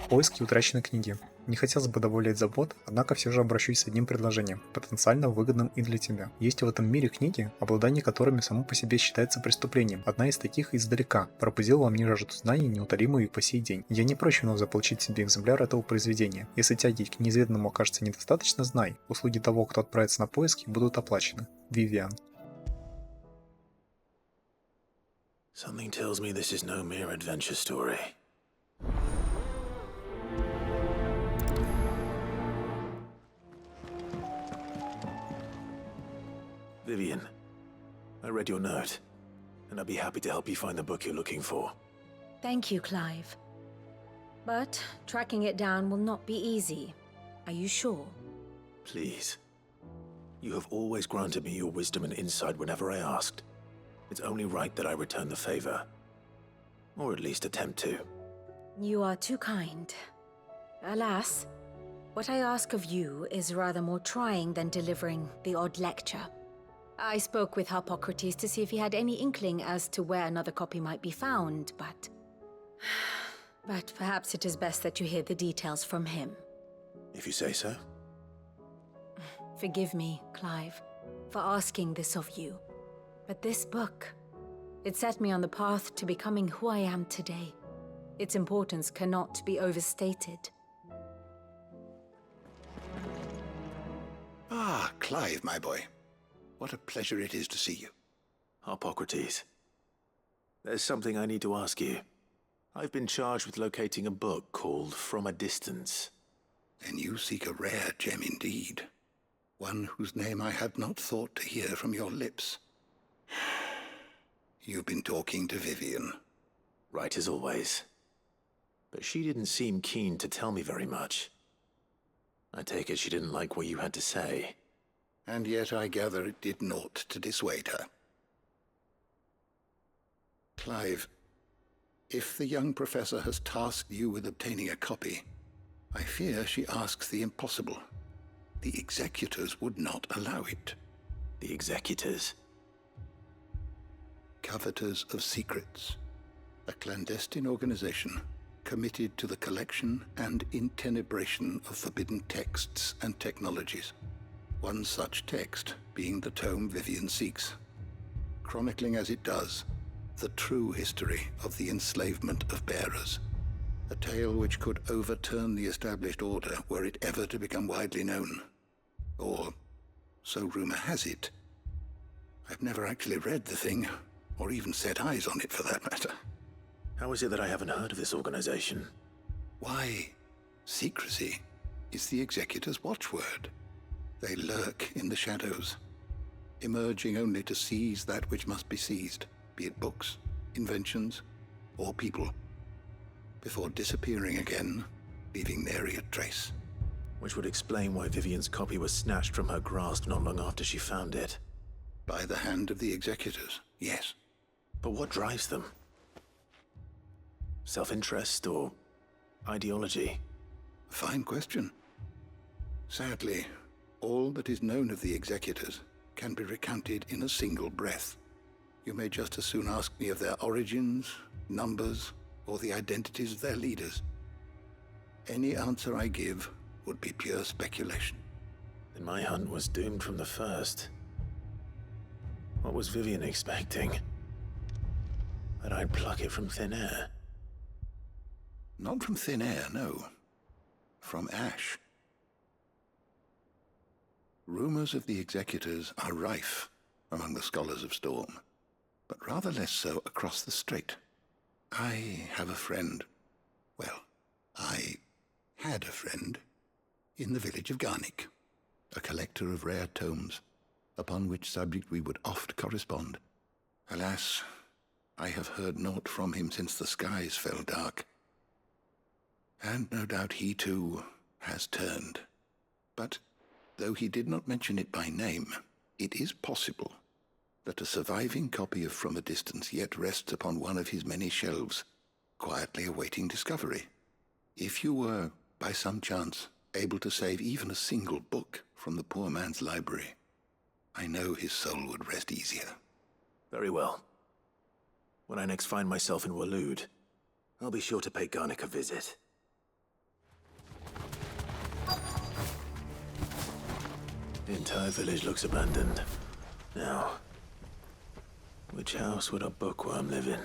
В поиске утраченной книги. Не хотелось бы добавлять забот, однако все же обращусь с одним предложением, потенциально выгодным и для тебя. Есть в этом мире книги, обладание которыми само по себе считается преступлением. Одна из таких издалека пробудила во мне жажду знаний, неутолимую и по сей день. Я не прочь вновь заполучить себе экземпляр этого произведения. Если тяги к неизведанному окажется недостаточно, знай, услуги того, кто отправится на поиски, будут оплачены. Вивиан. Something tells me this is no mere adventure story. Vivian, I read your note, and I'd be happy to help you find the book you're looking for. Thank you, Clive. But tracking it down will not be easy. Are you sure? Please. You have always granted me your wisdom and insight whenever I asked. It's only right that I return the favor. Or at least attempt to. You are too kind. Alas, what I ask of you is rather more trying than delivering the odd lecture. I spoke with Harpocrates to see if he had any inkling as to where another copy might be found, but... But perhaps it is best that you hear the details from him. If you say so. Forgive me, Clive, for asking this of you. But this book, it set me on the path to becoming who I am today. Its importance cannot be overstated. Ah, Clive, my boy. What a pleasure it is to see you. Harpocrates. There's something I need to ask you. I've been charged with locating a book called From a Distance. Then you seek a rare gem indeed. One whose name I had not thought to hear from your lips. You've been talking to Vivian. Right as always. But she didn't seem keen to tell me very much. I take it she didn't like what you had to say. And yet I gather it did naught to dissuade her. Clive, if the young professor has tasked you with obtaining a copy, I fear she asks the impossible. The executors would not allow it. The executors? Coveters of Secrets, a clandestine organization committed to the collection and intenebration of forbidden texts and technologies. One such text being the tome Vivian seeks, chronicling as it does the true history of the enslavement of bearers, a tale which could overturn the established order were it ever to become widely known. Or, so rumor has it. I've never actually read the thing, or even set eyes on it for that matter. How is it that I haven't heard of this organization? Why, secrecy is the executor's watchword. They lurk in the shadows, emerging only to seize that which must be seized, be it books, inventions, or people, before disappearing again, leaving nary a trace. Which would explain why Vivian's copy was snatched from her grasp not long after she found it. By the hand of the executors, yes. But what drives them? Self-interest or ideology? A fine question. Sadly, all that is known of the executors can be recounted in a single breath. You may just as soon ask me of their origins, numbers, or the identities of their leaders. Any answer I give would be pure speculation. Then my hunt was doomed from the first. What was Vivian expecting? That I'd pluck it from thin air? Not from thin air, no. From ash. Rumors of the executors are rife among the scholars of Storm, but rather less so across the strait. I have a friend. Well, I had a friend in the village of Garnick, a collector of rare tomes, upon which subject we would oft correspond. Alas, I have heard naught from him since the skies fell dark. And no doubt he too has turned. But though he did not mention it by name, it is possible that a surviving copy of From a Distance yet rests upon one of his many shelves, quietly awaiting discovery. If you were, by some chance, able to save even a single book from the poor man's library, I know his soul would rest easier. Very well. When I next find myself in Waloed, I'll be sure to pay Garnick a visit. The entire village looks abandoned. Now, which house would a bookworm live in?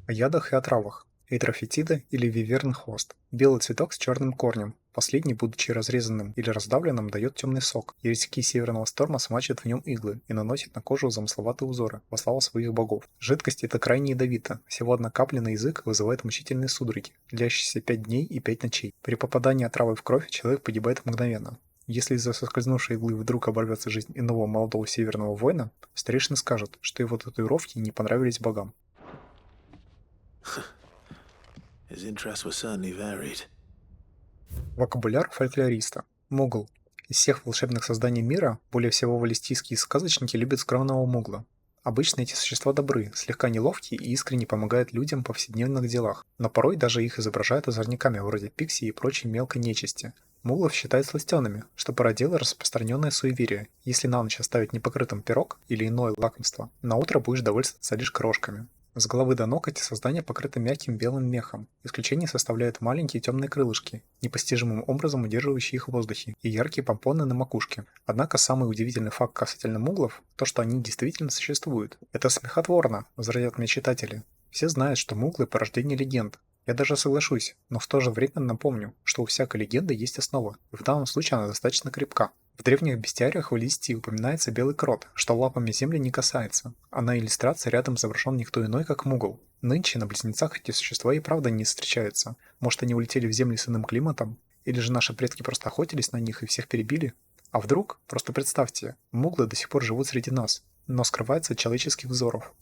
О ядах и отравах. Эйтрофетида или виверн хвост. Белый цветок с черным корнем. Последний, будучи разрезанным или раздавленным, дает темный сок. Еретики Северного Сторма смачивают в нем иглы и наносят на кожу замысловатые узоры во славу своих богов. Жидкость эта крайне ядовита. Всего одна капля на язык вызывает мучительные судороги, длящиеся 5 дней и 5 ночей. При попадании отравы в кровь человек погибает мгновенно. Если из-за соскользнувшей иглы вдруг оборвется жизнь иного молодого северного воина, старейшины скажут, что его татуировки не понравились богам. His interests were certainly varied. Вокабуляр фольклориста. Мугл. Из всех волшебных созданий мира более всего валлистийские сказочники любят скромного мугла. Обычно эти существа добры, слегка неловкие и искренне помогают людям в повседневных делах, но порой даже их изображают озорниками вроде пикси и прочей мелкой нечисти. Муглов считают сластенными, что породило распространенное суеверие. Если на ночь оставить непокрытым пирог или иное лакомство, на утро будешь довольствоваться лишь крошками. С головы до ног эти создания покрыты мягким белым мехом. Исключение составляют маленькие темные крылышки, непостижимым образом удерживающие их в воздухе, и яркие помпоны на макушке. Однако самый удивительный факт касательно муглов – то, что они действительно существуют. Это смехотворно, возразят мне читатели. Все знают, что муглы – порождение легенд. Я даже соглашусь, но в то же время напомню, что у всякой легенды есть основа, и в данном случае она достаточно крепка. В древних бестиариях в Листии упоминается белый крот, что лапами земли не касается, а на иллюстрации рядом изображен никто иной, как мугл. Нынче на близнецах эти существа и правда не встречаются. Может, они улетели в земли с иным климатом? Или же наши предки просто охотились на них и всех перебили? А вдруг? Просто представьте, муглы до сих пор живут среди нас, но скрываются от человеческих взоров.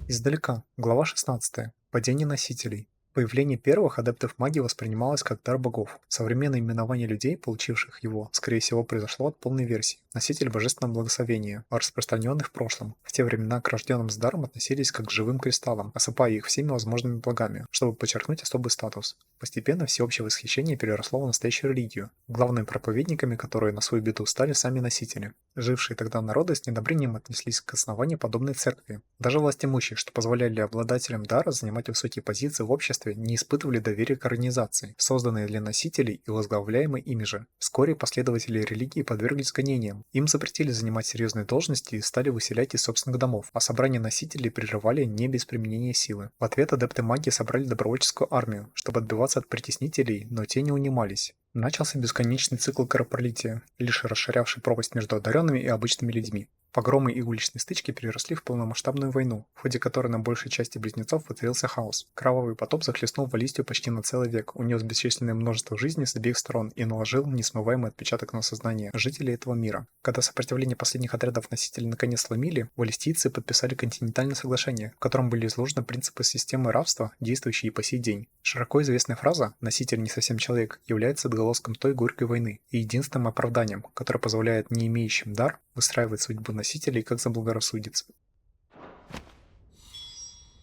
Издалека. Глава 16. Падение носителей. Появление первых адептов магии воспринималось как дар богов. Современное именование людей, получивших его, скорее всего, произошло от полной версии. Носитель божественного благословения, распространенный в прошлом. В те времена к рожденным с даром относились как к живым кристаллам, осыпая их всеми возможными благами, чтобы подчеркнуть особый статус. Постепенно всеобщее восхищение переросло в настоящую религию, главными проповедниками которой на свою беду стали сами носители. Жившие тогда народы с недобрением отнеслись к основанию подобной церкви. Даже властимущие, что позволяли обладателям дара занимать высокие позиции в обществе, не испытывали доверия к организации, созданной для носителей и возглавляемой ими же. Вскоре последователи религии подверглись гонениям. Им запретили занимать серьезные должности и стали выселять из собственных домов, а собрания носителей прерывали не без применения силы. В ответ адепты магии собрали добровольческую армию, чтобы отбиваться от притеснителей, но те не унимались. Начался бесконечный цикл кровопролития, лишь расширявший пропасть между одаренными и обычными людьми. Погромы и уличные стычки переросли в полномасштабную войну, в ходе которой на большей части близнецов воцарился хаос. Кровавый потоп захлестнул Валлистию почти на целый век, унес бесчисленное множество жизней с обеих сторон и наложил несмываемый отпечаток на сознание жителей этого мира. Когда сопротивление последних отрядов носителей наконец сломили, валлистийцы подписали континентальное соглашение, в котором были изложены принципы системы рабства, действующие и по сей день. Широко известная фраза «носитель не совсем человек» является отголоском той горькой войны и единственным оправданием, которое позволяет не имеющим дар выстраивать судьбу носителей как заблагорассудится.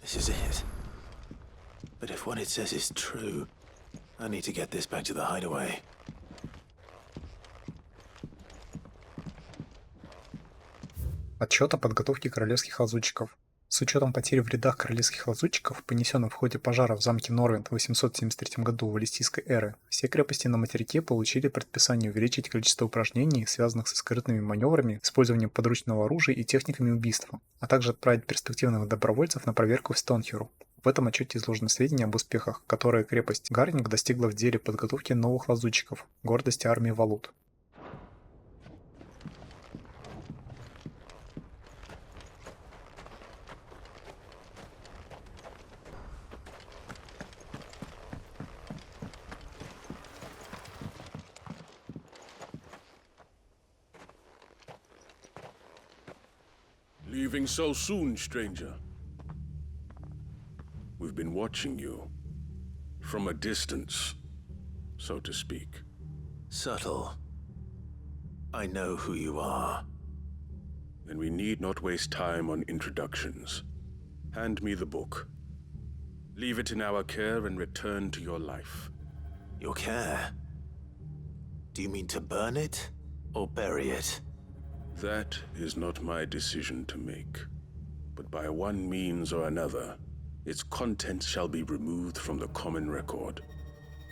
This is it. But if what it says is true, I need to get this back to the hideaway. Отчет о подготовке королевских лазутчиков. С учетом потерь в рядах королевских лазутчиков, понесенных в ходе пожара в замке Норвинд в 873 году валлистийской эры, все крепости на материке получили предписание увеличить количество упражнений, связанных со скрытными маневрами, использованием подручного оружия и техниками убийства, а также отправить перспективных добровольцев на проверку в Стонхеру. В этом отчете изложены сведения об успехах, которые крепость Гарник достигла в деле подготовки новых лазутчиков, гордости армии Валут. Leaving so soon, stranger? been watching you. From a distance, so to speak. Subtle. I know who you are. Then we need not waste time on introductions. Hand me the book. Leave it in our care and return to your life. Your care? Do you mean to burn it or bury it? That is not my decision to make. But by one means or another, its contents shall be removed from the common record.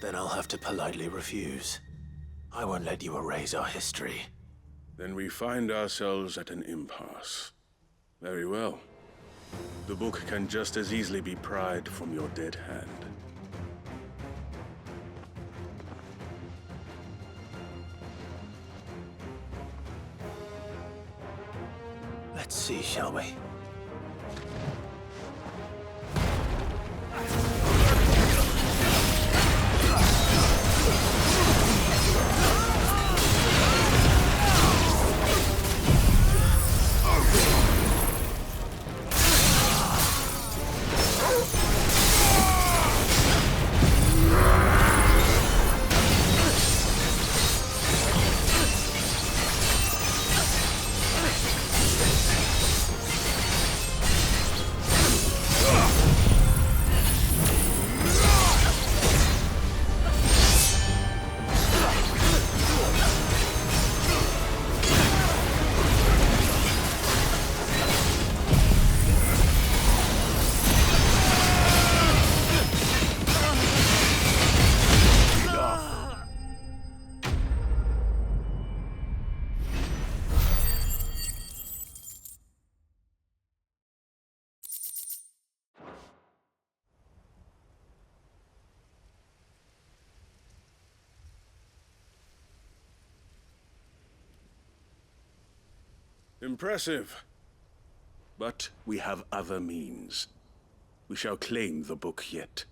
Then I'll have to politely refuse. I won't let you erase our history. Then we find ourselves at an impasse. Very well. The book can just as easily be pried from your dead hand. Let's see, shall we? Impressive. But we have other means. We shall claim the book yet.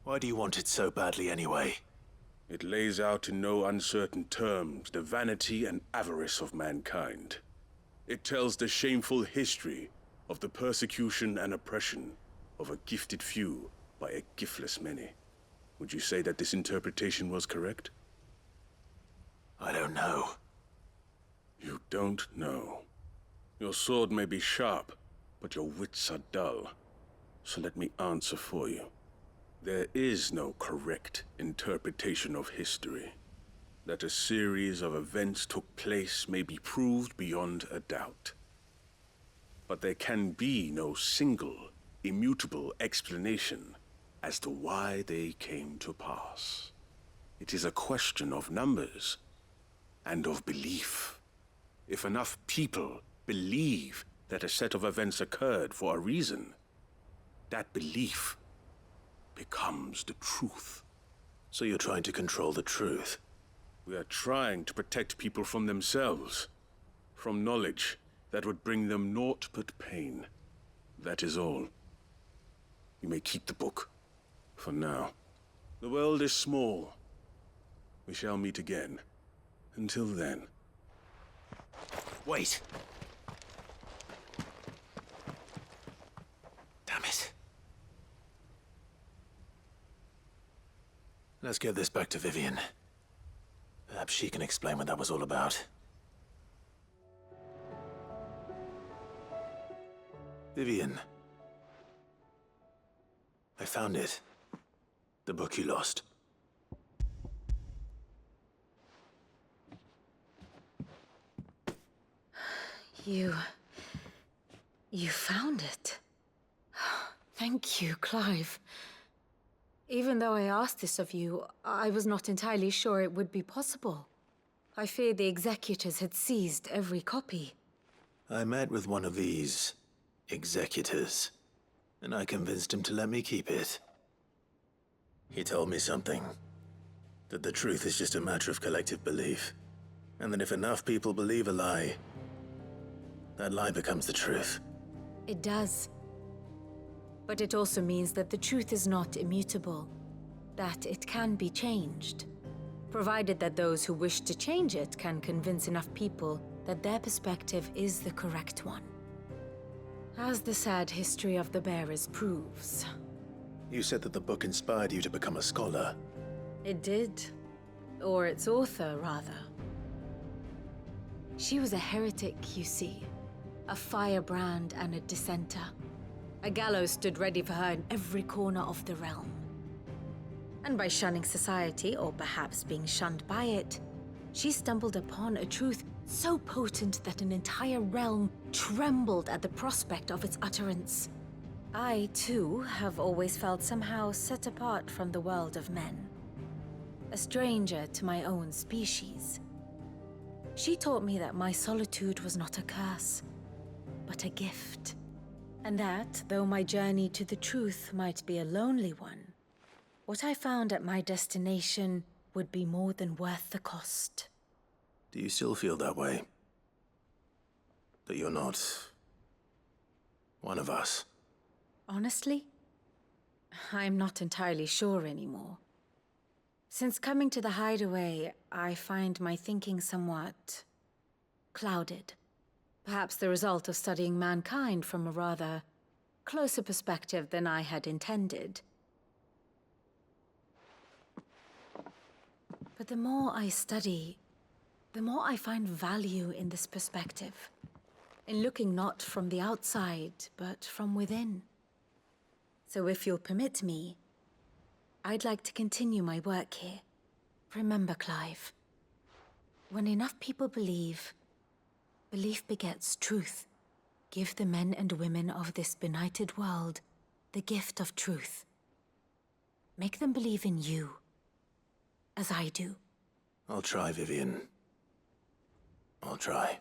Why do you want it so badly anyway? It lays out in no uncertain terms the vanity and avarice of mankind. It tells the shameful history of the persecution and oppression of a gifted few by a giftless many. Would you say that this interpretation was correct? I don't know. You don't know. Your sword may be sharp, but your wits are dull. So let me answer for you. There is no correct interpretation of history. That a series of events took place may be proved beyond a doubt. But there can be no single, immutable explanation as to why they came to pass. It is a question of numbers and of belief. If enough people believe that a set of events occurred for a reason, that belief becomes the truth. So you're trying to control the truth? We are trying to protect people from themselves, from knowledge that would bring them naught but pain. That is all. You may keep the book, for now. The world is small. We shall meet again. Until then. Wait! Damn it. Let's get this back to Vivian. Perhaps she can explain what that was all about. Vivian. I found it. The book you lost. You found it. Thank you, Clive. Even though I asked this of you, I was not entirely sure it would be possible. I feared the executors had seized every copy. I met with one of these executors, and I convinced him to let me keep it. He told me something. That the truth is just a matter of collective belief. And that if enough people believe a lie, that lie becomes the truth. It does. But it also means that the truth is not immutable. That it can be changed. Provided that those who wish to change it can convince enough people that their perspective is the correct one. As the sad history of the bearers proves. You said that the book inspired you to become a scholar. It did. Or its author, rather. She was a heretic, you see. A firebrand and a dissenter. A gallows stood ready for her in every corner of the realm. And by shunning society, or perhaps being shunned by it, she stumbled upon a truth so potent that an entire realm trembled at the prospect of its utterance. I, too, have always felt somehow set apart from the world of men. A stranger to my own species. She taught me that my solitude was not a curse, but a gift. And that, though my journey to the truth might be a lonely one, what I found at my destination would be more than worth the cost. Do you still feel that way? That you're not one of us? Honestly, I'm not entirely sure anymore. Since coming to the hideaway, I find my thinking somewhat clouded. Perhaps the result of studying mankind from a rather closer perspective than I had intended. But the more I study, the more I find value in this perspective. In looking not from the outside, but from within. So if you'll permit me, I'd like to continue my work here. Remember, Clive, when enough people believe, belief begets truth. Give the men and women of this benighted world the gift of truth. Make them believe in you, as I do. I'll try, Vivian. I'll try.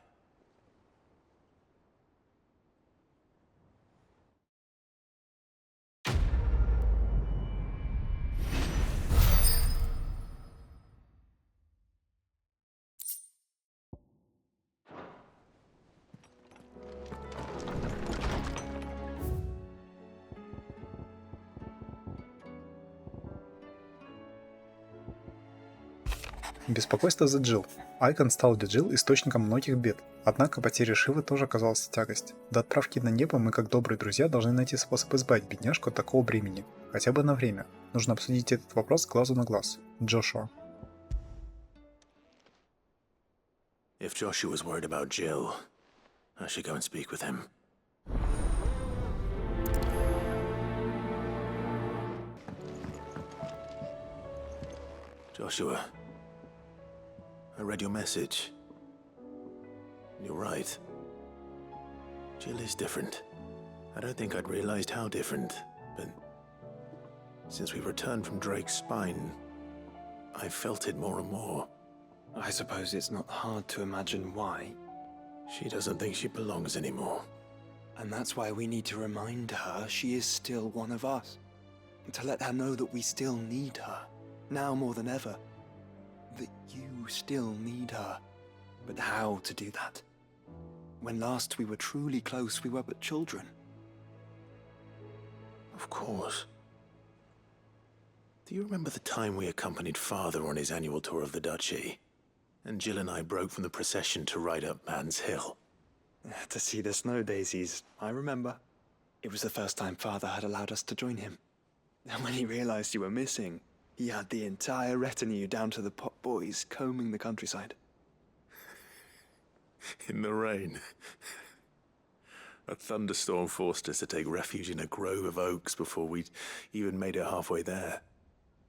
Беспокойство за Джилл. Айкон стал для Джилл источником многих бед. Однако потеря Шивы тоже оказалась тягость. До отправки на небо мы, как добрые друзья, должны найти способ избавить бедняжку от такого бремени. Хотя бы на время. Нужно обсудить этот вопрос глазу на глаз. Джошуа. If Joshua's worried about Jill, I should go and speak with him. Joshua, I read your message. You're right. Jill is different. I don't think I'd realized how different, but since we returned from Drake's spine, I've felt it more and more. I suppose it's not hard to imagine why. She doesn't think she belongs anymore. And that's why we need to remind her she is still one of us. To let her know that we still need her, now more than ever. That you still need her. But how to do that? When last we were truly close, we were but children. Of course. Do you remember the time we accompanied Father on his annual tour of the Duchy? And Jill and I broke from the procession to ride up Man's Hill. To see the snow daisies, I remember. It was the first time Father had allowed us to join him. And when he realized you were missing, he had the entire retinue down to the pot boys combing the countryside. In the rain. A thunderstorm forced us to take refuge in a grove of oaks before we'd even made it halfway there.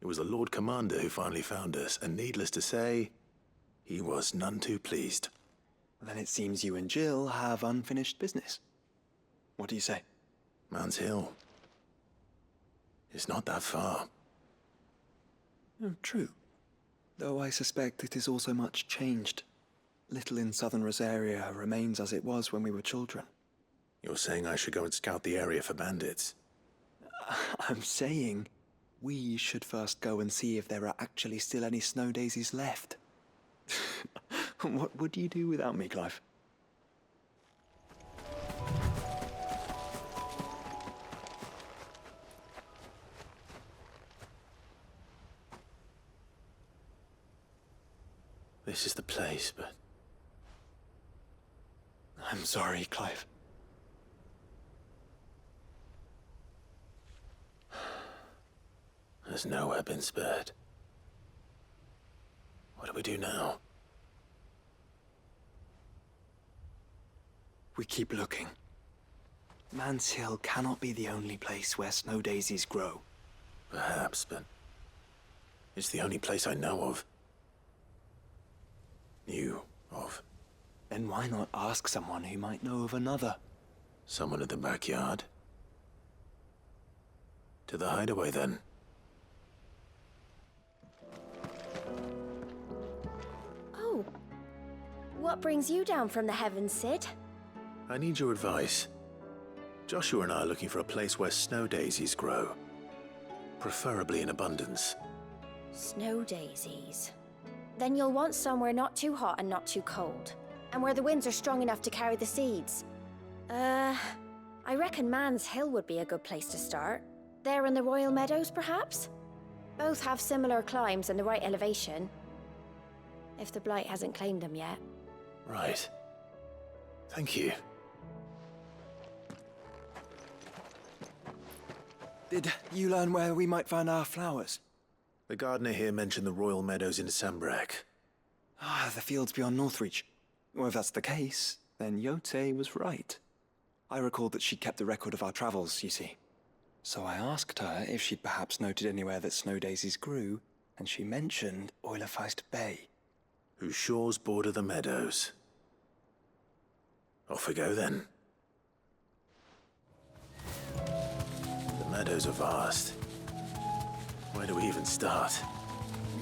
It was the Lord Commander who finally found us, and needless to say, he was none too pleased. Then it seems you and Jill have unfinished business. What do you say? Man's Hill. It's not that far. Oh, true. Though I suspect it is also much changed. Little in southern Rosaria remains as it was when we were children. You're saying I should go and scout the area for bandits? I'm saying we should first go and see if there are actually still any snow daisies left. What would you do without me, Clive? This is the place, but I'm sorry, Clive. has nowhere been spared. What do we do now? We keep looking. Man's Hill cannot be the only place where snow daisies grow. Perhaps, but it's the only place I know of. Knew of. Then why not ask someone who might know of another? Someone in the backyard? To the hideaway, then. Oh. What brings you down from the heavens, Sid? I need your advice. Joshua and I are looking for a place where snow daisies grow. Preferably in abundance. Snow daisies. Then you'll want somewhere not too hot and not too cold. And where the winds are strong enough to carry the seeds. I reckon Man's Hill would be a good place to start. There in the Royal Meadows, perhaps? Both have similar climbs and the right elevation. If the Blight hasn't claimed them yet. Right. Thank you. Did you learn where we might find our flowers? The gardener here mentioned the Royal Meadows in Sambrek. Ah, the fields beyond Northreach. Well, if that's the case, then Yote was right. I recalled that she kept the record of our travels, you see. So I asked her if she'd perhaps noted anywhere that snow daisies grew, and she mentioned Oilefeist Bay. Whose shores border the meadows. Off we go, then. The meadows are vast. Where do we even start?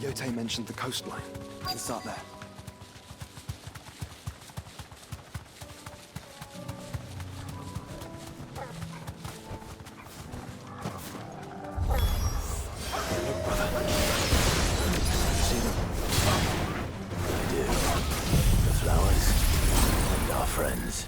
Yote mentioned the coastline. We can start there. Look, brother. See them? I do. The flowers and our friends.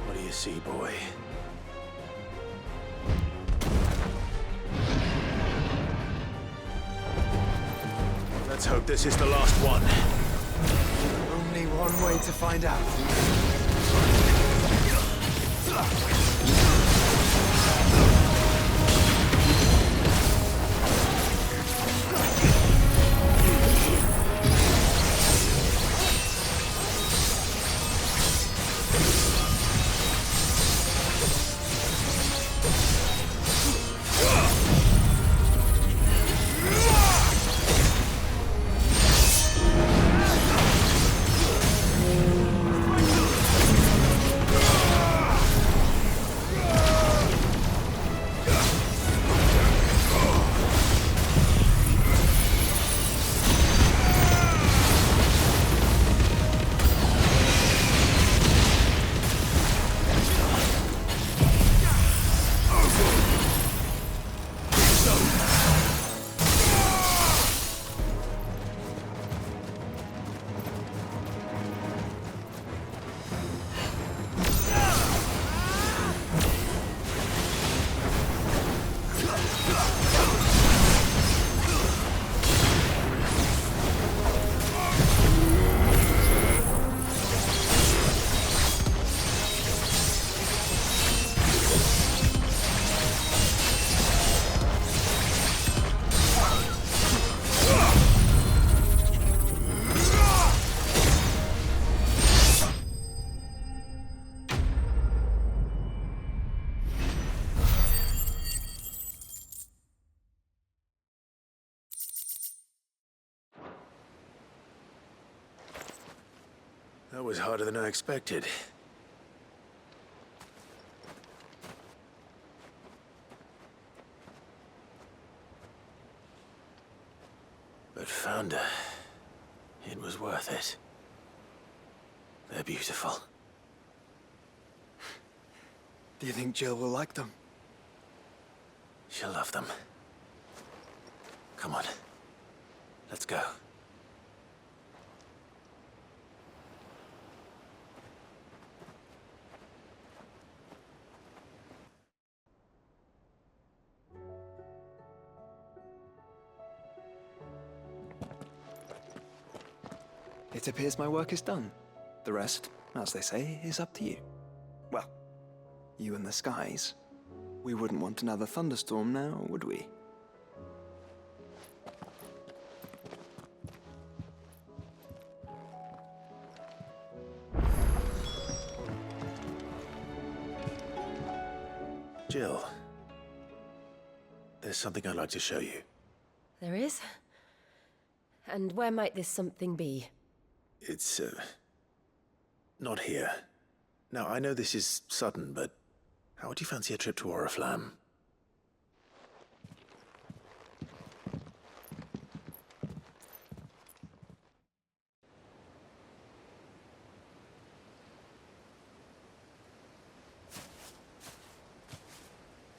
What do you see, boy? Let's hope this is the last one. Only one way to find out. That was harder than I expected. But found her. It was worth it. They're beautiful. Do you think Jill will like them? She'll love them. Come on. Let's go. It appears my work is done. The rest, as they say, is up to you. Well, you and the skies. We wouldn't want another thunderstorm now, would we? Jill, there's something I'd like to show you. There is? And where might this something be? It's, not here. Now, I know this is sudden, but how would you fancy a trip to Oriflamme?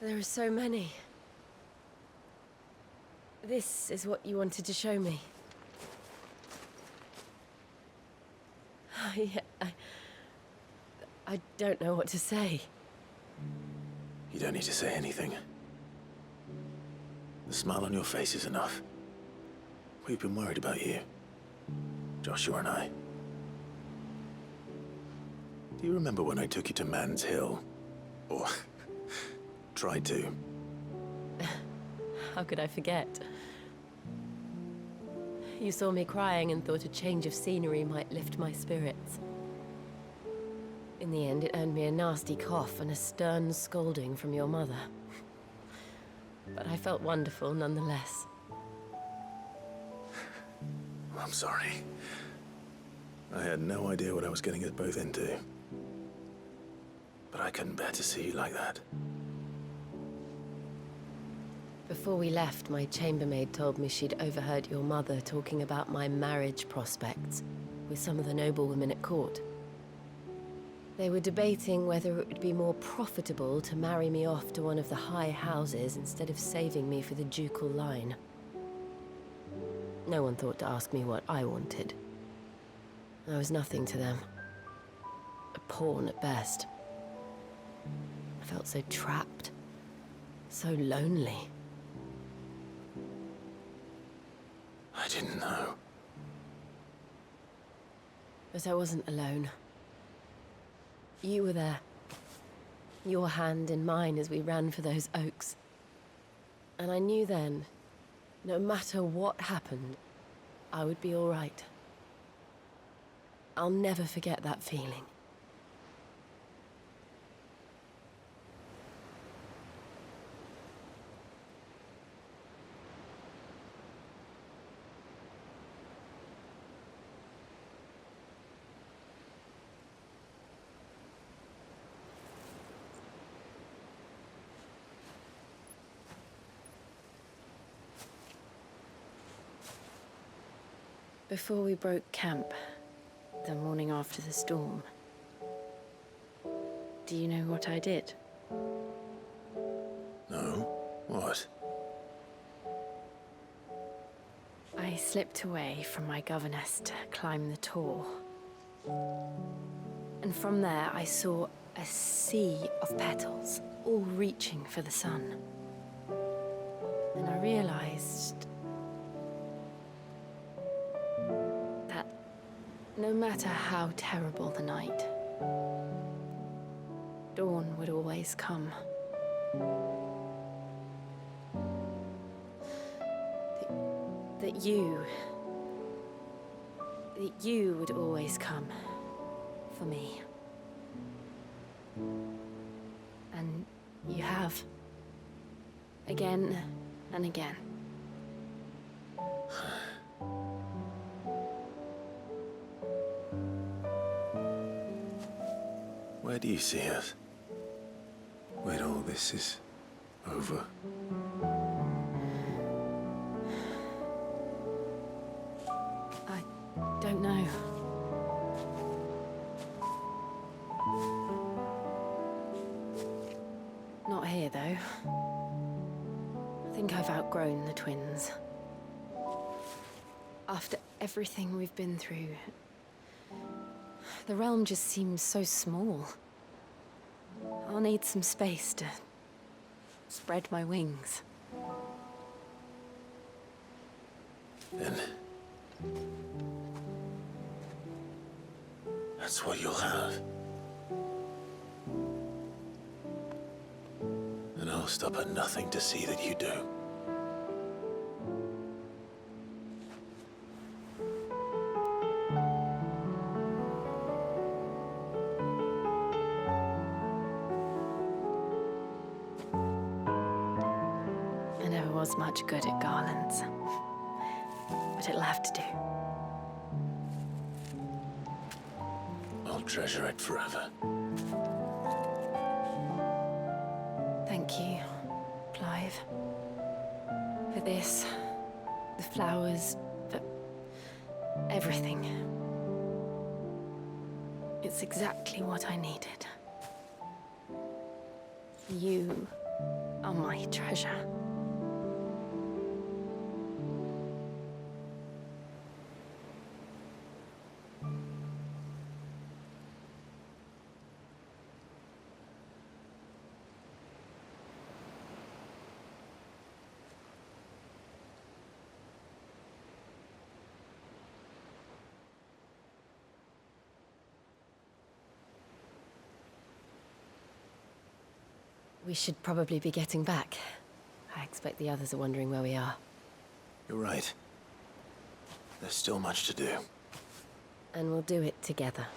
There are so many. This is what you wanted to show me. Yeah, I don't know what to say. You don't need to say anything. The smile on your face is enough. We've been worried about you, Joshua and I. Do you remember when I took you to Man's Hill? Or tried to? How could I forget? You saw me crying and thought a change of scenery might lift my spirits. In the end, it earned me a nasty cough and a stern scolding from your mother. But I felt wonderful nonetheless. I'm sorry. I had no idea what I was getting us both into. But I couldn't bear to see you like that. Before we left, my chambermaid told me she'd overheard your mother talking about my marriage prospects with some of the noblewomen at court. They were debating whether it would be more profitable to marry me off to one of the high houses instead of saving me for the ducal line. No one thought to ask me what I wanted. I was nothing to them. A pawn at best. I felt so trapped, so lonely. I didn't know. But I wasn't alone. You were there. Your hand in mine as we ran for those oaks. And I knew then, no matter what happened, I would be all right. I'll never forget that feeling. Before we broke camp, the morning after the storm, do you know what I did? No? What? I slipped away from my governess to climb the tor. And from there I saw a sea of petals, all reaching for the sun. And I realized that no matter how terrible the night, dawn would always come. That you would always come for me. And you have. Again and again. Where do you see us? When all this is over? I don't know. think I've outgrown the twins. After everything we've been through, the realm just seems so small. I'll need some space to spread my wings. Then that's what you'll have. And I'll stop at nothing to see that you do. I never was much good at garlands, but it'll have to do. I'll treasure it forever. Thank you, Clive. For this, the flowers, for everything. It's exactly what I needed. You are my treasure. We should probably be getting back. I expect the others are wondering where we are. You're right. There's still much to do. And we'll do it together.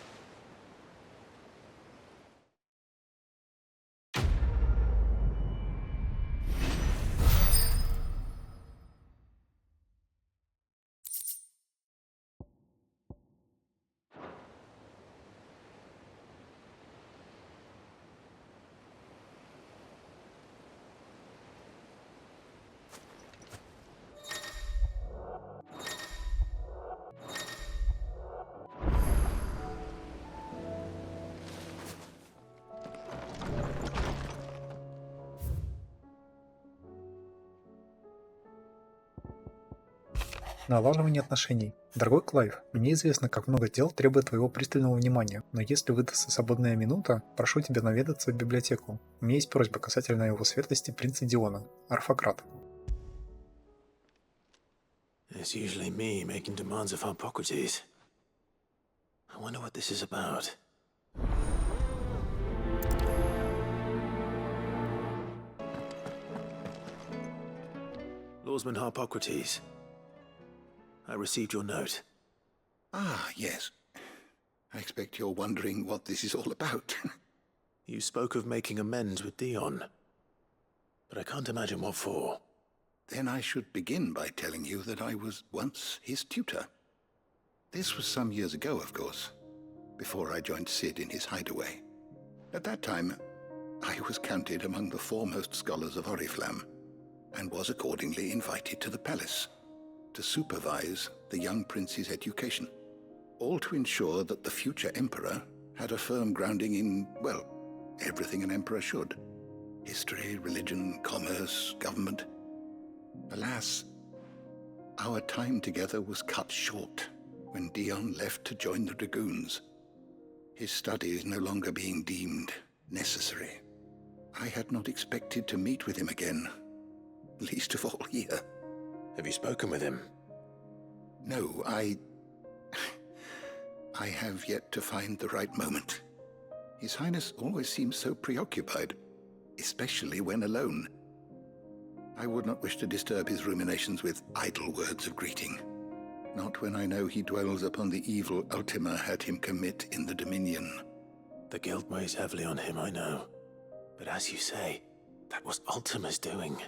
Налаживание отношений. Дорогой Клайв, мне известно, как много дел требует твоего пристального внимания, но если выдастся свободная минута, прошу тебя наведаться в библиотеку. У меня есть просьба касательно его светлости принца Диона, Орфократ. It's usually me making demands of Hippocrates. I wonder what this is about. Lordsman Hippocrates, I received your note. Ah, yes. I expect you're wondering what this is all about. You spoke of making amends with Dion, but I can't imagine what for. Then I should begin by telling you that I was once his tutor. This was some years ago, of course, before I joined Sid in his hideaway. At that time, I was counted among the foremost scholars of Oriflamme, and was accordingly invited to the palace to supervise the young prince's education, all to ensure that the future emperor had a firm grounding in, well, everything an emperor should. History, religion, commerce, government. Alas, our time together was cut short when Dion left to join the Dragoons, his studies no longer being deemed necessary. I had not expected to meet with him again, least of all here. Have you spoken with him? No, I have yet to find the right moment. His Highness always seems so preoccupied, especially when alone. I would not wish to disturb his ruminations with idle words of greeting. Not when I know he dwells upon the evil Ultima had him commit in the Dominion. The guilt weighs heavily on him, I know. But as you say, that was Ultima's doing.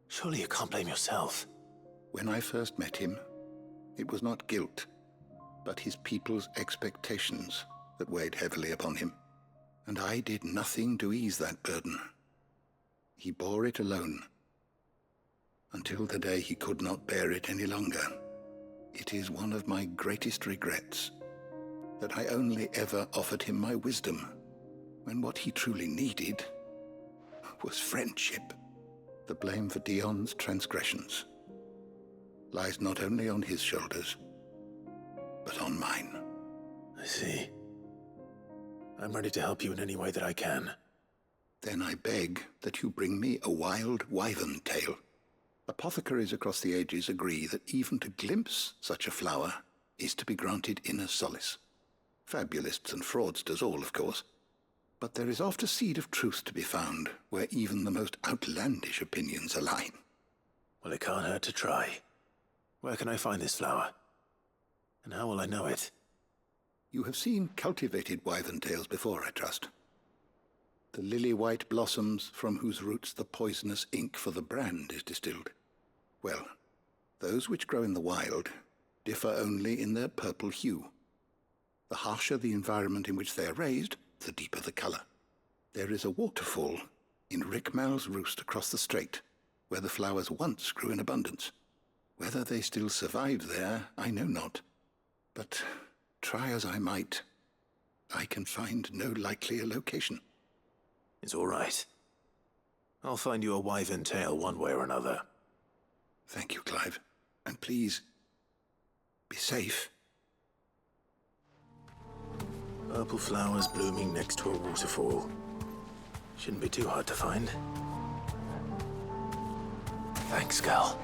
Surely you can't blame yourself. When I first met him, it was not guilt, but his people's expectations that weighed heavily upon him. And I did nothing to ease that burden. He bore it alone, until the day he could not bear it any longer. It is one of my greatest regrets that I only ever offered him my wisdom, when what he truly needed was friendship. the blame for Dion's transgressions lies not only on his shoulders, but on mine. I see. I'm ready to help you in any way that I can. Then I beg that you bring me a wild wyvern tail. Apothecaries across the ages agree that even to glimpse such a flower is to be granted inner solace. Fabulists and fraudsters all, of course. But there is oft a seed of truth to be found where even the most outlandish opinions align. Well, it can't hurt to try. Where can I find this flower? And how will I know it? You have seen cultivated wyvern tails before, I trust. The lily-white blossoms from whose roots the poisonous ink for the brand is distilled. Well, those which grow in the wild differ only in their purple hue. The harsher the environment in which they are raised, the deeper the color. There is a waterfall in Rickmal's roost across the strait, where the flowers once grew in abundance. Whether they still survive there, I know not. But try as I might, I can find no likelier location. It's all right. I'll find you a wyvern tail one way or another. Thank you, Clive. And please, be safe. Purple flowers blooming next to a waterfall. Shouldn't be too hard to find. Thanks, Cal.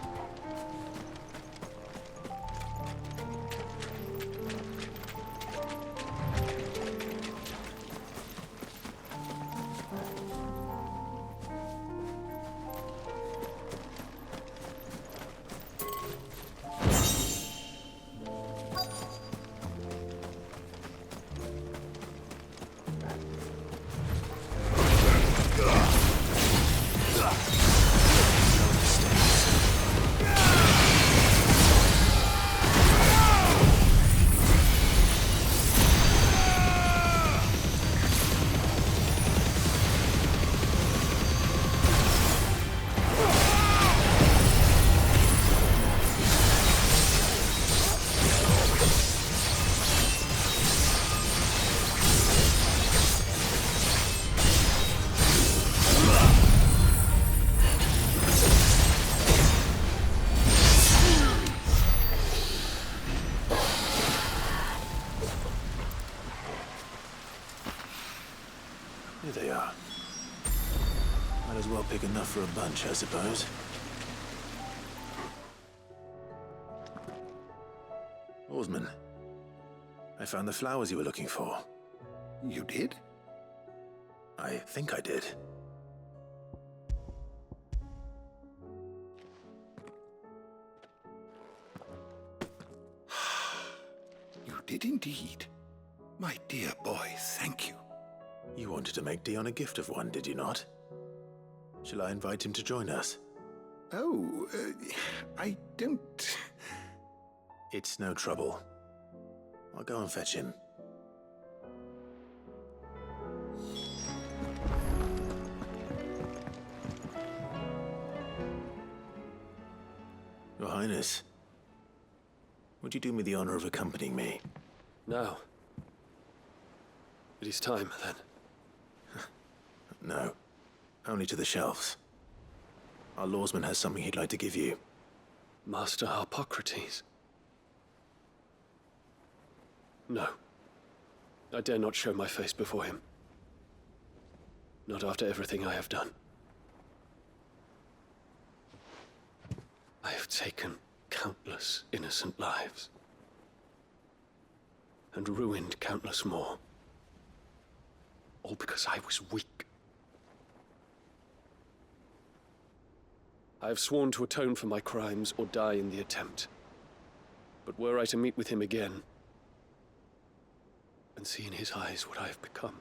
Here they are. Might as well pick enough for a bunch, I suppose. Oarsman, I found the flowers you were looking for. You did? I think I did. You did indeed. My dear boy, thank you. You wanted to make Dion a gift of one, did you not? Shall I invite him to join us? Oh, I don't... It's no trouble. I'll go and fetch him. Your Highness, would you do me the honor of accompanying me? Now. It is time, then. No, only to the shelves. Our lawsman has something he'd like to give you. Master Harpocrates. No. I dare not show my face before him. Not after everything I have done. I have taken countless innocent lives. And ruined countless more. All because I was weak. I have sworn to atone for my crimes or die in the attempt. But were I to meet with him again, and see in his eyes what I have become,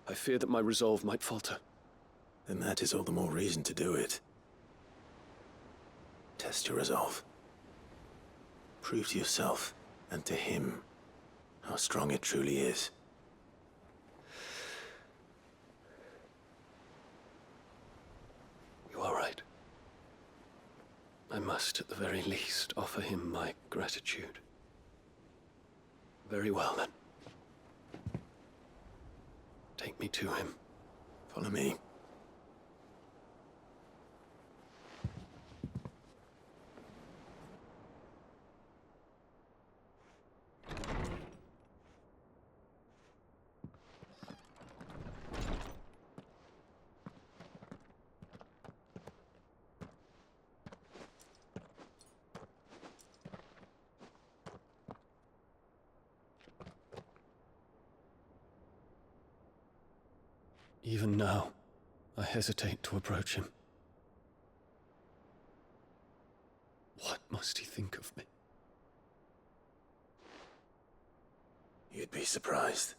I fear that my resolve might falter. Then that is all the more reason to do it. Test your resolve. Prove to yourself, and to him, how strong it truly is. You are right. I must, at the very least, offer him my gratitude. Very well, then. Take me to him. Follow me. Even now, I hesitate to approach him. What must he think of me? You'd be surprised.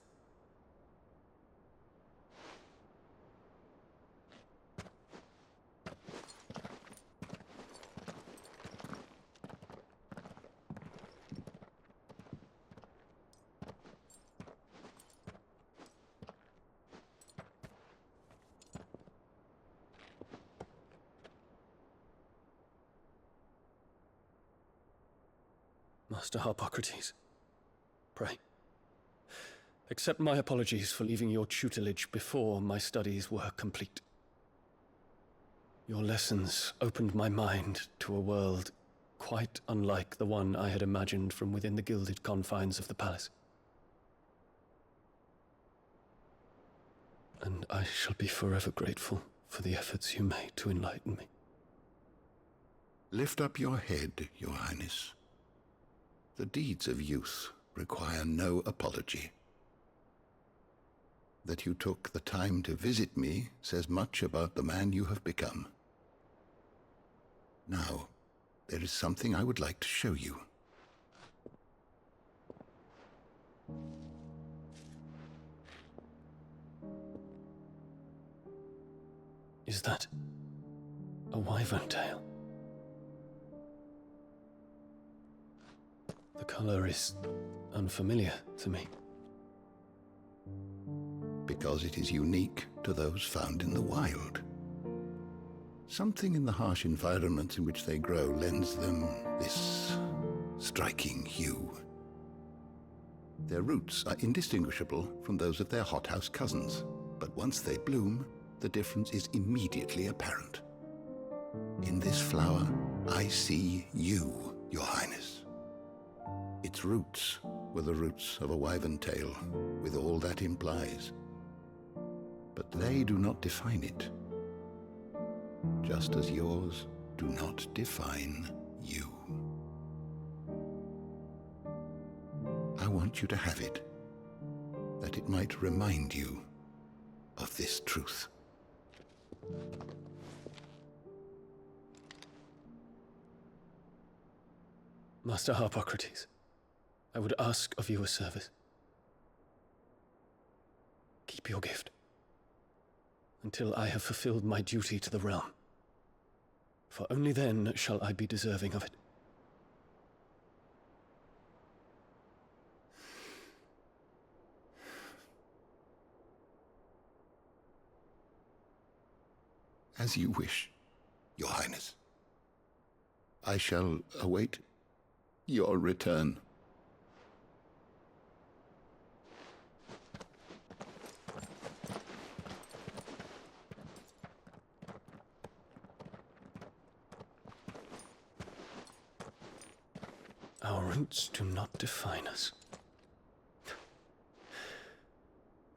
Master Harpocrates, pray, accept my apologies for leaving your tutelage before my studies were complete. Your lessons opened my mind to a world quite unlike the one I had imagined from within the gilded confines of the palace. And I shall be forever grateful for the efforts you made to enlighten me. Lift up your head, Your Highness. The deeds of youth require no apology. That you took the time to visit me says much about the man you have become. Now, there is something I would like to show you. Is that a wyvern tail? The color is unfamiliar to me. Because it is unique to those found in the wild. Something in the harsh environments in which they grow lends them this striking hue. Their roots are indistinguishable from those of their hothouse cousins, but once they bloom, the difference is immediately apparent. In this flower, I see you, Your Highness. Its roots were the roots of a wyvern tail, with all that implies. But they do not define it, just as yours do not define you. I want you to have it, that it might remind you of this truth. Master Harpocrates, I would ask of you a service. Keep your gift until I have fulfilled my duty to the realm, for only then shall I be deserving of it. As you wish, Your Highness. I shall await your return. Our roots do not define us.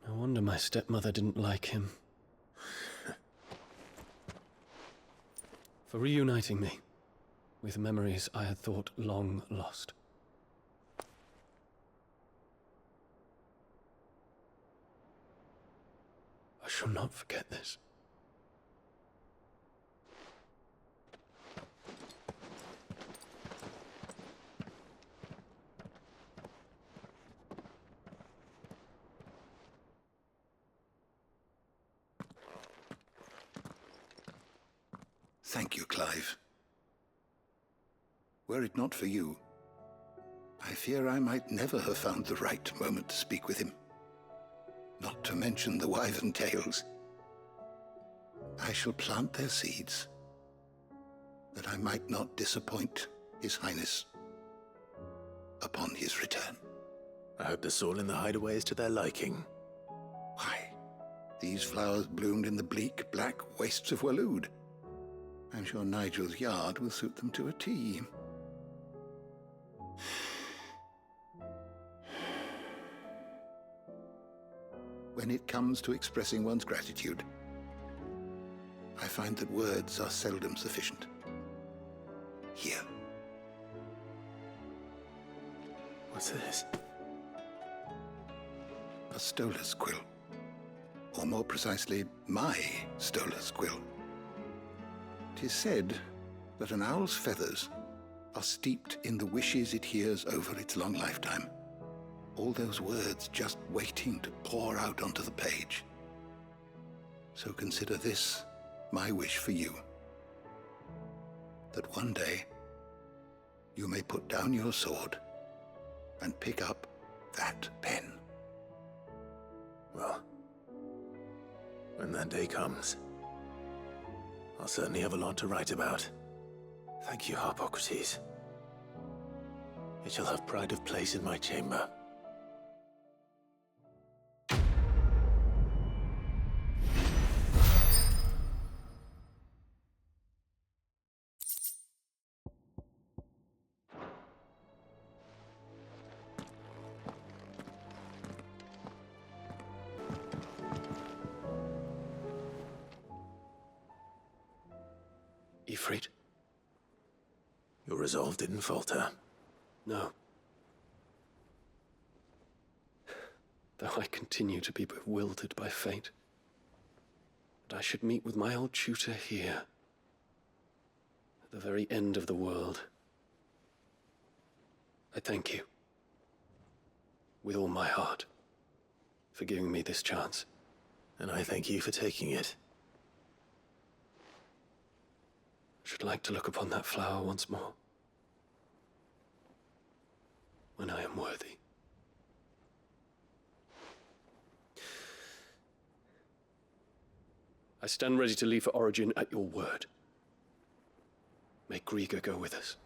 No wonder my stepmother didn't like him. For reuniting me with memories I had thought long lost. I shall not forget this. Thank you, Clive. Were it not for you, I fear I might never have found the right moment to speak with him. Not to mention the wyvern tales. I shall plant their seeds, that I might not disappoint His Highness upon his return. I hope the soil in the hideaway is to their liking. Why, these flowers bloomed in the bleak, black wastes of Waloed. I'm sure Nigel's yard will suit them to a T. When it comes to expressing one's gratitude, I find that words are seldom sufficient. Here. What's this? A stolas quill. or more precisely, my stolas quill. 'Tis said that an owl's feathers are steeped in the wishes it hears over its long lifetime. All those words just waiting to pour out onto the page. So consider this my wish for you. That one day you may put down your sword and pick up that pen. Well, when that day comes, I'll certainly have a lot to write about. Thank you, Harpocrates. It shall have pride of place in my chamber. Ifrit? Your resolve didn't falter. No. Though I continue to be bewildered by fate, that I should meet with my old tutor here, at the very end of the world. I thank you, with all my heart, for giving me this chance. And I thank you for taking it. I should like to look upon that flower once more, when I am worthy. I stand ready to leave for Origin at your word. Make Griga go with us.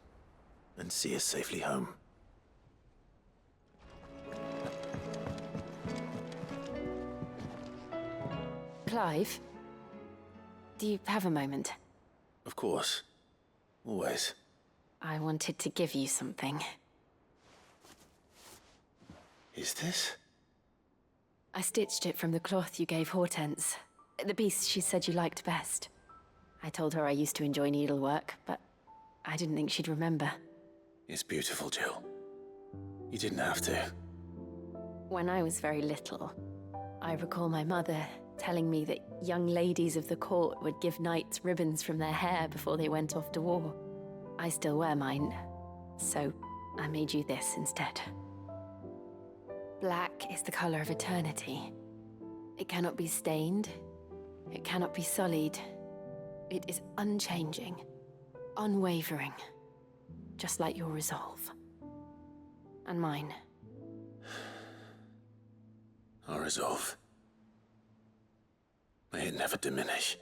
And see us safely home. Clive, do you have a moment? Of course. Always. I wanted to give you something. Is this? I stitched it from the cloth you gave Hortense. The piece she said you liked best. I told her I used to enjoy needlework, but I didn't think she'd remember. It's beautiful, Jill. You didn't have to. When I was very little, I recall my mother telling me that young ladies of the court would give knights ribbons from their hair before they went off to war. I still wear mine, so I made you this instead. Black is the color of eternity. It cannot be stained. It cannot be sullied. It is unchanging, unwavering, just like your resolve. And mine. Our resolve. May it never diminish.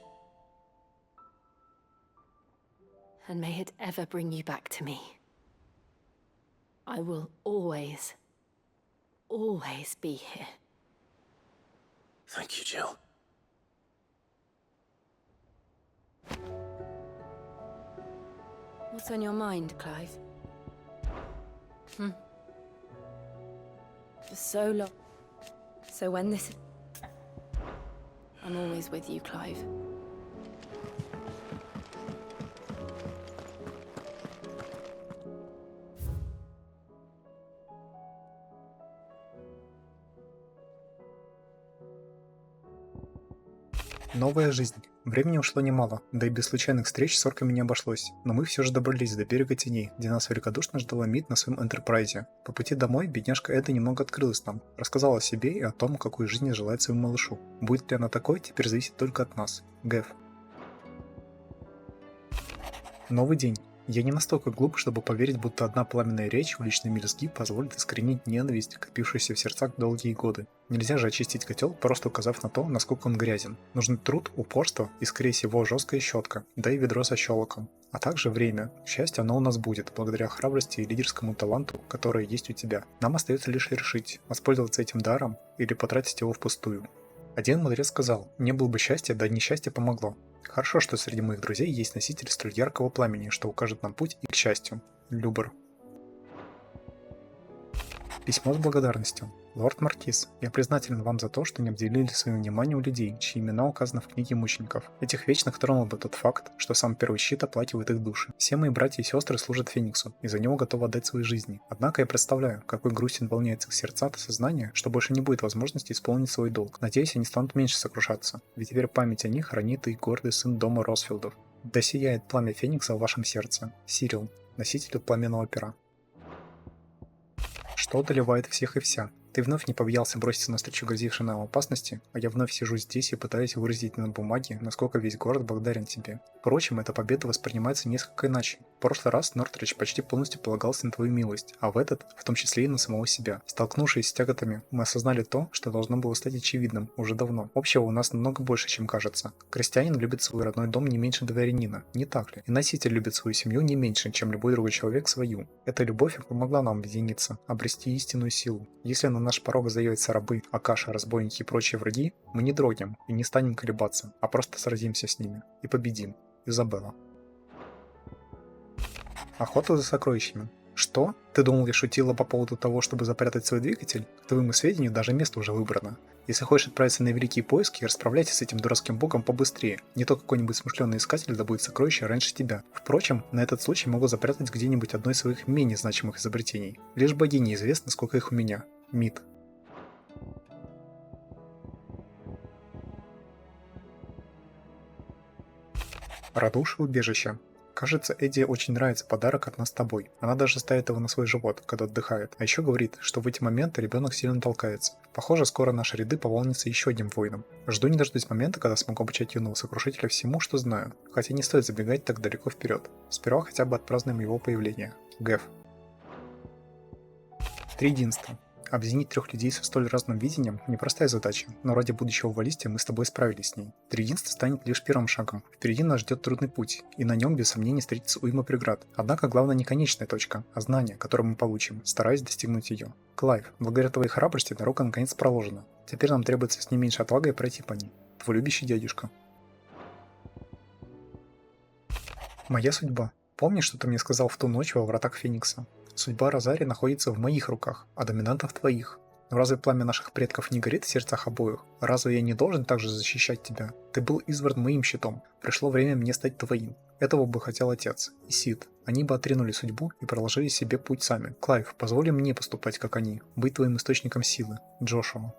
And may it ever bring you back to me. I will always, always be here. Thank you, Jill. What's on your mind, Clive? For so long. So when this... I'm always with you, Clive. Новая жизнь. Времени ушло немало, да и без случайных встреч с орками не обошлось, но мы все же добрались до берега теней, где нас великодушно ждала Мид на своем Энтерпрайзе. По пути домой бедняжка Эда немного открылась нам, рассказала о себе и о том, какой жизни желает своему малышу. Будет ли она такой, теперь зависит только от нас. Гэв. Новый день. Я не настолько глуп, чтобы поверить, будто одна пламенная речь уличной мельски позволит искоренить ненависть, копившуюся в сердцах долгие годы. Нельзя же очистить котел, просто указав на то, насколько он грязен. Нужен труд, упорство и, скорее всего, жесткая щетка, да и ведро со щелоком. А также время. К счастью, оно у нас будет, благодаря храбрости и лидерскому таланту, который есть у тебя. Нам остается лишь решить, воспользоваться этим даром или потратить его впустую. Один мудрец сказал: «Не было бы счастья, да несчастье помогло». Хорошо, что среди моих друзей есть носитель столь яркого пламени, что укажет нам путь и к счастью. Любер. Письмо с благодарностью. Лорд Маркиз, я признателен вам за то, что не обделили своим вниманием людей, чьи имена указаны в книге мучеников. Этих вечных тронул бы тот факт, что сам первый щит оплакивает их души. Все мои братья и сестры служат Фениксу, и за него готовы отдать свои жизни. Однако я представляю, какой грустью волняется их сердца от осознания, что больше не будет возможности исполнить свой долг. Надеюсь, они станут меньше сокрушаться, ведь теперь память о них хранит и гордый сын дома Росфилдов. Да сияет пламя Феникса в вашем сердце. Сирил, носитель пламенного пера. Что одолевает всех и вся? Ты вновь не побоялся броситься навстречу грозившей нам опасности, а я вновь сижу здесь и пытаюсь выразить на бумаге, насколько весь город благодарен тебе. Впрочем, эта победа воспринимается несколько иначе. В прошлый раз Нортридж почти полностью полагался на твою милость, а в этот, в том числе и на самого себя. Столкнувшись с тяготами, мы осознали то, что должно было стать очевидным уже давно. Общего у нас намного больше, чем кажется. Крестьянин любит свой родной дом не меньше дворянина, не так ли? И носитель любит свою семью не меньше, чем любой другой человек свою. Эта любовь помогла нам объединиться, обрести истинную силу. Если на наш порог заявятся рабы, акаши, разбойники и прочие враги, мы не дрогнем и не станем колебаться, а просто сразимся с ними и победим. Изабелла. Охота за сокровищами. Что? Ты думал, я шутила по поводу того, чтобы запрятать свой двигатель? К твоему сведению, даже место уже выбрано. Если хочешь отправиться на великие поиски, расправляйся с этим дурацким богом побыстрее. Не то какой-нибудь смышленый искатель добудет сокровища раньше тебя. Впрочем, на этот случай могу запрятать где-нибудь одно из своих менее значимых изобретений. Лишь богине известно, сколько их у меня. Мид. Радушие убежища. Кажется, Эдди очень нравится подарок от нас с тобой. Она даже ставит его на свой живот, когда отдыхает. А еще говорит, что в эти моменты ребенок сильно толкается. Похоже, скоро наши ряды пополнятся еще одним воином. Жду не дождусь момента, когда смогу обучать юного сокрушителя всему, что знаю. Хотя не стоит забегать так далеко вперед. Сперва хотя бы отпразднуем его появление. Гэв. Триединство. Объединить 3 людей со столь разным видением – непростая задача, но ради будущего валистия мы с тобой справились с ней. Триединство станет лишь первым шагом. Впереди нас ждет трудный путь, и на нем без сомнений встретится уйма преград. Однако главное не конечная точка, а знание, которое мы получим, стараясь достигнуть ее. Клайв, благодаря твоей храбрости дорога наконец проложена. Теперь нам требуется с не меньшей отвагой пройти по ней. Твой любящий дядюшка. Моя судьба. Помнишь, что ты мне сказал в ту ночь во вратах Феникса? Судьба Розари находится в моих руках, а доминанта в твоих. Но разве пламя наших предков не горит в сердцах обоих? Разве я не должен также защищать тебя? Ты был избран моим щитом. Пришло время мне стать твоим. Этого бы хотел отец. И Сид. Они бы отринули судьбу и проложили себе путь сами. Клайв, позволь мне поступать как они. Быть твоим источником силы. Джошуа.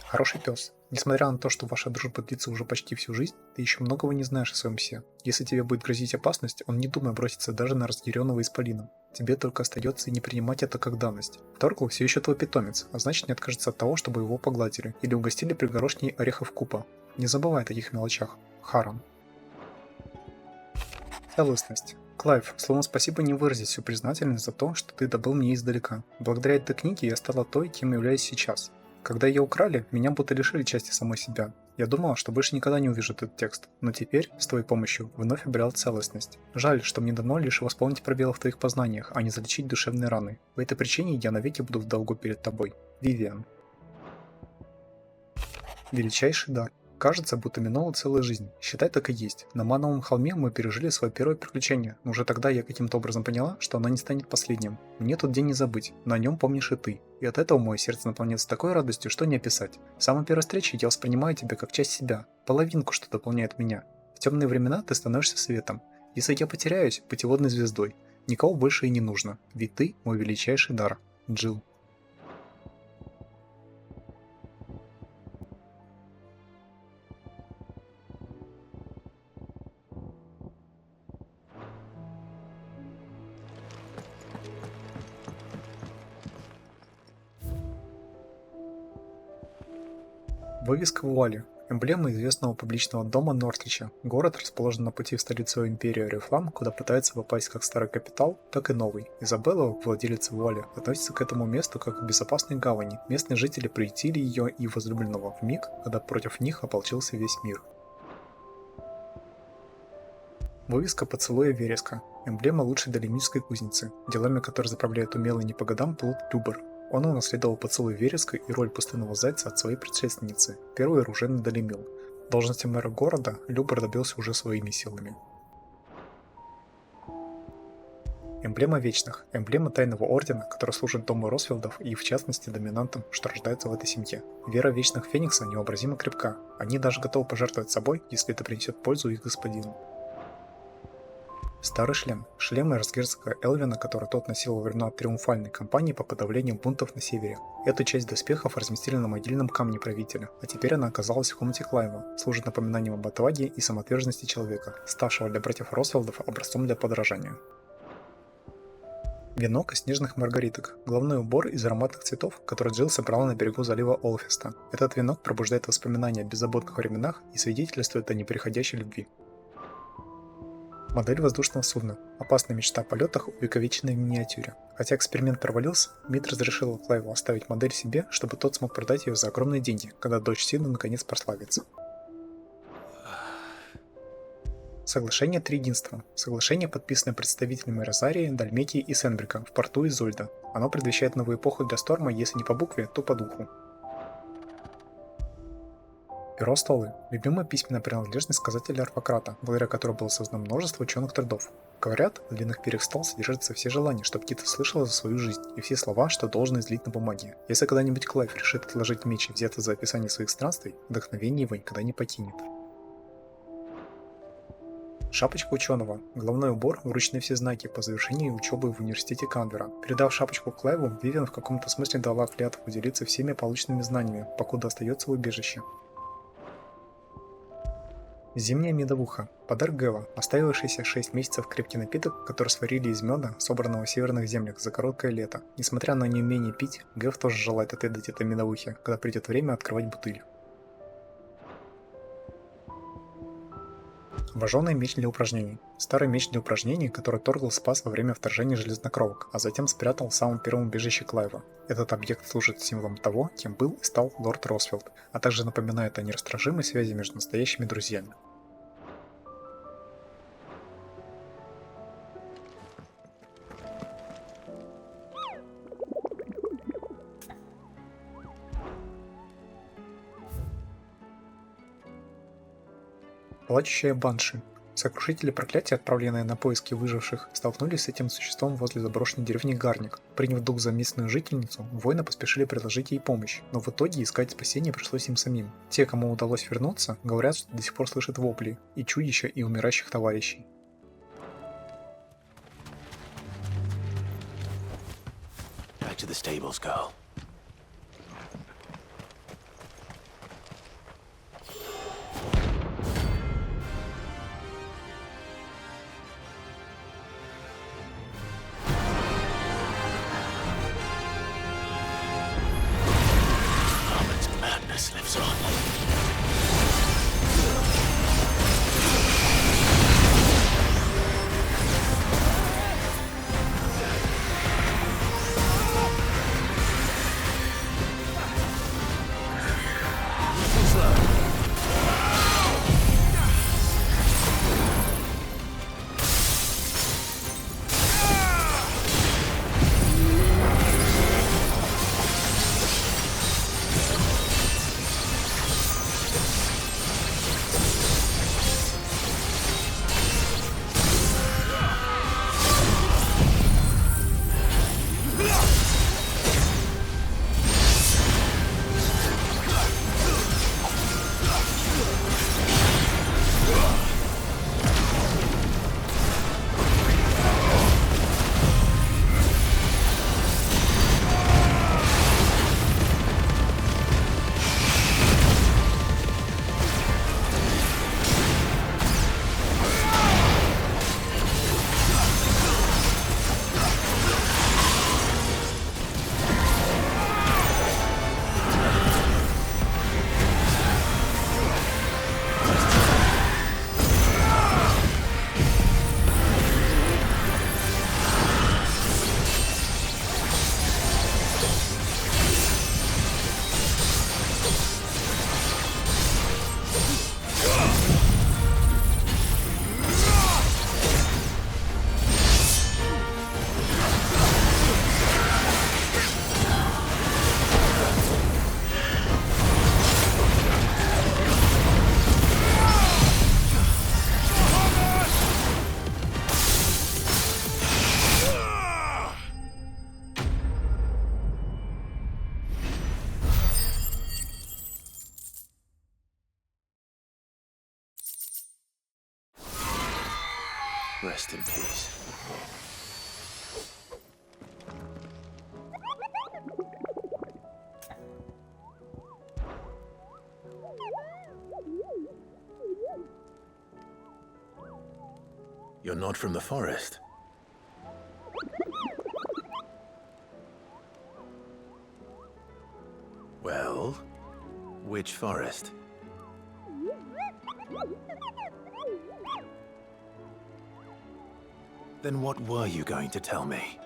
Хороший пес. Несмотря на то, что ваша дружба длится уже почти всю жизнь, ты еще многого не знаешь о своем псе. Если тебе будет грозить опасность, он не думай броситься даже на разъяренного исполина. Тебе только остается и не принимать это как данность. Торкл все еще твой питомец, а значит не откажется от того, чтобы его погладили или угостили пригорошней орехов купа. Не забывай о таких мелочах. Харан. Целостность. Клайв, словом спасибо не выразить всю признательность за то, что ты добыл мне издалека. Благодаря этой книге я стала той, кем являюсь сейчас. Когда ее украли, меня будто лишили части самой себя. Я думала, что больше никогда не увижу этот текст, но теперь, с твоей помощью, вновь обрел целостность. Жаль, что мне дано лишь восполнить пробелы в твоих познаниях, а не залечить душевные раны. По этой причине я навеки буду в долгу перед тобой. Вивиан. Величайший дар. Кажется, будто минула целая жизнь. Считай, так и есть. На Мановом холме мы пережили свое первое приключение, но уже тогда я каким-то образом поняла, что оно не станет последним. Мне тот день не забыть, но о нем помнишь и ты. И от этого мое сердце наполняется такой радостью, что не описать. В самой первой встрече я воспринимаю тебя как часть себя, половинку, что дополняет меня. В темные времена ты становишься светом. Если я потеряюсь, путеводной звездой. Никого больше и не нужно, ведь ты мой величайший дар. Джилл. Вывеска вуали. Эмблема известного публичного дома Нортрича. Город расположен на пути в столицу империи Орифлам, куда пытается попасть как старый капитал, так и новый. Изабелла, владелица вуали, относится к этому месту как к безопасной гавани. Местные жители приютили ее и возлюбленного в миг, когда против них ополчился весь мир. Вывеска поцелуя вереска. Эмблема лучшей долемической кузницы, делами которой заправляет умелый не по годам плут Любер. Он унаследовал поцелуй вереска и роль пустынного зайца от своей предшественницы, первый оружейный долемил. Должности мэра города Любер добился уже своими силами. Эмблема Вечных, эмблема Тайного Ордена, который служит дому Росфилдов и, в частности, доминантам, что рождается в этой семье. Вера Вечных Феникса невообразимо крепка, они даже готовы пожертвовать собой, если это принесет пользу их господину. Старый шлем. Шлем эрцгерцога Элвина, который тот носил во времена триумфальной кампании по подавлению бунтов на севере. Эту часть доспехов разместили на могильном камне правителя, а теперь она оказалась в комнате Клайва, служит напоминанием об отваге и самоотверженности человека, ставшего для братьев Росфилдов образцом для подражания. Венок из снежных маргариток. Головной убор из ароматных цветов, который Джилл собрала на берегу залива Олфеста. Этот венок пробуждает воспоминания о беззаботных временах и свидетельствует о неприходящей любви. Модель воздушного судна. Опасная мечта о полетах, увековеченная в миниатюре. Хотя эксперимент провалился, Мид разрешил Клайву оставить модель себе, чтобы тот смог продать ее за огромные деньги, когда дочь Сида наконец прославится. Соглашение Триединства. Соглашение, подписанное представителями Розарии, Дальметии и Сенбрика в порту Изольда. Оно предвещает новую эпоху для Сторма, если не по букве, то по духу. Перо-столы. Любимая письменная принадлежность сказателя Арфакрата, благодаря которой было создано множество ученых трудов. Говорят, в длинных перьях стол содержатся все желания, что птица слышала за свою жизнь, и все слова, что должен излить на бумаге. Если когда-нибудь Клайв решит отложить меч и взяться за описание своих странствий, вдохновение его никогда не покинет. Шапочка ученого. Головной убор, врученный все знаки по завершении учебы в университете Канвера. Передав шапочку Клайву, Вивиан в каком-то смысле дала клятву делиться всеми полученными знаниями, покуда остается в убежище. Зимняя медовуха. Подарок Гэва, оставившийся 6 месяцев крепкий напиток, который сварили из меда, собранного в северных землях за короткое лето. Несмотря на неумение пить, Гэв тоже желает отведать этой медовухе, когда придет время открывать бутыль. Обожженный меч для упражнений. Старый меч для упражнений, который Торгл спас во время вторжения железнокровок, а затем спрятал в самом первом убежище Клайва. Этот объект служит символом того, кем был и стал лорд Росфилд, а также напоминает о нерасторжимой связи между настоящими друзьями. Плачущая банши. Сокрушители проклятия, отправленные на поиски выживших, столкнулись с этим существом возле заброшенной деревни Гарник. Приняв дух за местную жительницу, воины поспешили предложить ей помощь, но в итоге искать спасение пришлось им самим. Те, кому удалось вернуться, говорят, что до сих пор слышат вопли, и чудища, и умирающих товарищей. Back to the stables, girl. Lives on. Rest in peace. You're not from the forest. Well, which forest? Then what were you going to tell me?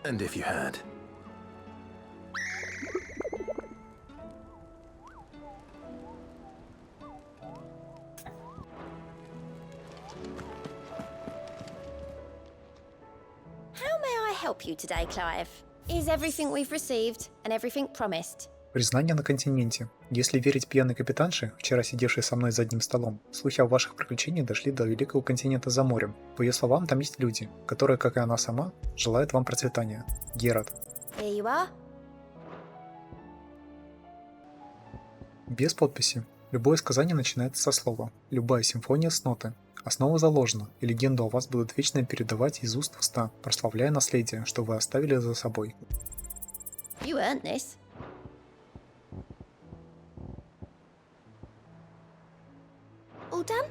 And if you had? How may I help you today, Clive? Is everything we've received and everything promised? Признание на континенте. Если верить пьяной капитанше, вчера сидевшей со мной за одним столом, слухи о ваших приключениях дошли до великого континента за морем. По ее словам, там есть люди, которые, как и она сама, желают вам процветания. Герат. Here you are. Без подписи. Любое сказание начинается со слова. Любая симфония с ноты. Основа заложена, и легенду о вас будут вечно передавать из уст в уста, прославляя наследие, что вы оставили за собой. You earned this. All done?